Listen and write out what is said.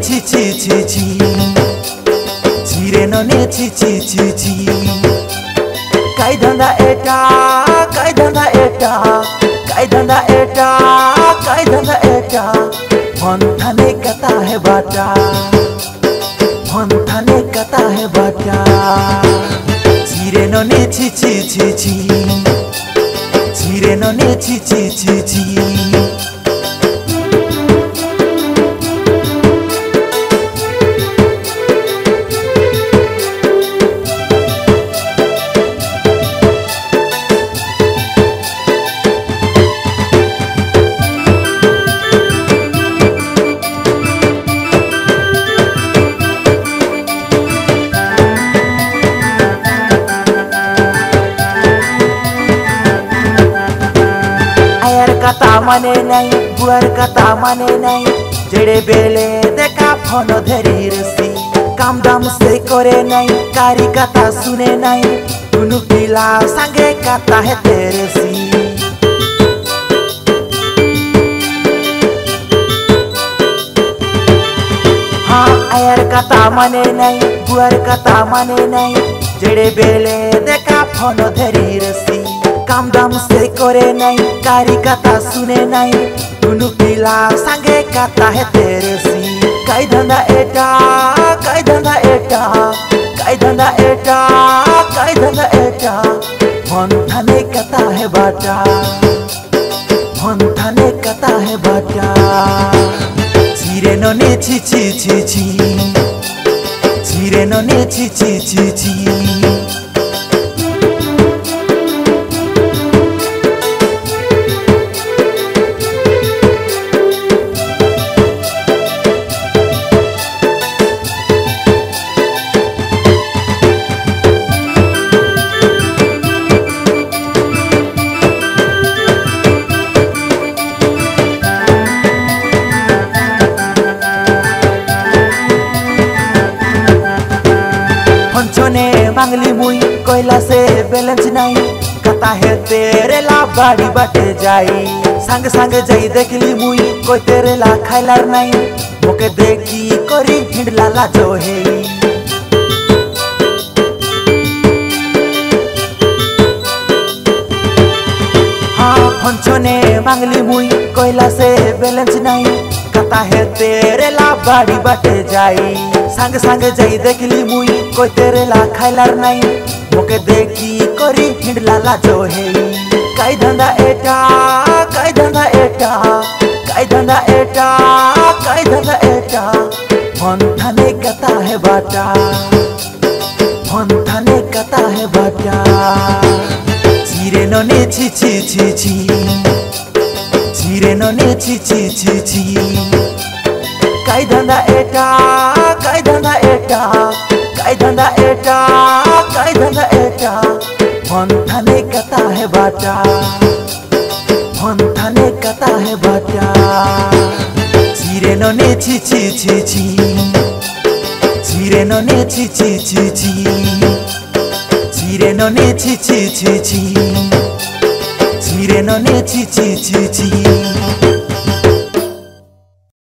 ছি ছি ছি ছি ছিরে ননে ছি ছি ছি ছি কাই ধান্দা এটা কাই ধান্দা এটা কাই ধান্দা এটা কাই ধান্দা এটা मन थाने कहता है बाटा मन थाने कहता है बाटा ছিরে ননে ছি ছি ছি ছি ছিরে ননে ছি ছি ছি ছি कथा माने नहीं बुआर कथा माने नहीं जेड़े बेले देखा फोन धरी रसी काम दाम से करे नहीं कारी कथा सुने नहीं दुनु पिला संगे कथा है तेरे सी हाँ आयर कथा माने नहीं बुआर कथा माने नहीं जेड़े बेले देखा फोन धरी रसी काम दाम से करे नहीं कारी कथा सुने नहीं दुनु पिला संगे कथा है तेरे सी काई धंधा एटा काई धंधा एटा काई धंधा एटा काई धंधा एटा मन थाने कथा है बाटा मन थाने कथा है बाटा ছিরে ননে ছি ছি ছি ছি ছিরে ননে ছি ছি ছি ছি मांगली मुई कोयला से बैलेंस नहीं कथा है तेरे ला बाड़ी बाटे जाई संग संग जाई देखली मुई कोई तेरे ला खाइलार नहीं मोके देखी करी हिंडला ला जो है हाँ फंचने मांगली मुई कोयला से बैलेंस नहीं कथा है तेरे ला बाड़ी बाटे जाई संग संग जाई देखली मुई कोई तेरे ला खाइलार नहीं मोके देखी करी हिंडला ला जो है काई धंधा एटा काई धंधा एटा काई धंधा एटा काई धंधा एटा मन थाने कथा है बाटा मन थाने कथा है बाटा ছিরে ননে ছি ছি ছি ছি ছিরে ননে ছি ছি ছি ছি काई धंधा एटा काई धंधा एटा काई धंधा एटा काई धंधा एटा मन थाने कथा है बाटा मन थाने कथा है बाटा ছিরে ননে ছি ছি ছি ছি ছিরে ননে ছি ছি ছি ছি ছিরে ননে ছি ছি ছি ছি ছিরে ননে ছি ছি ছি ছি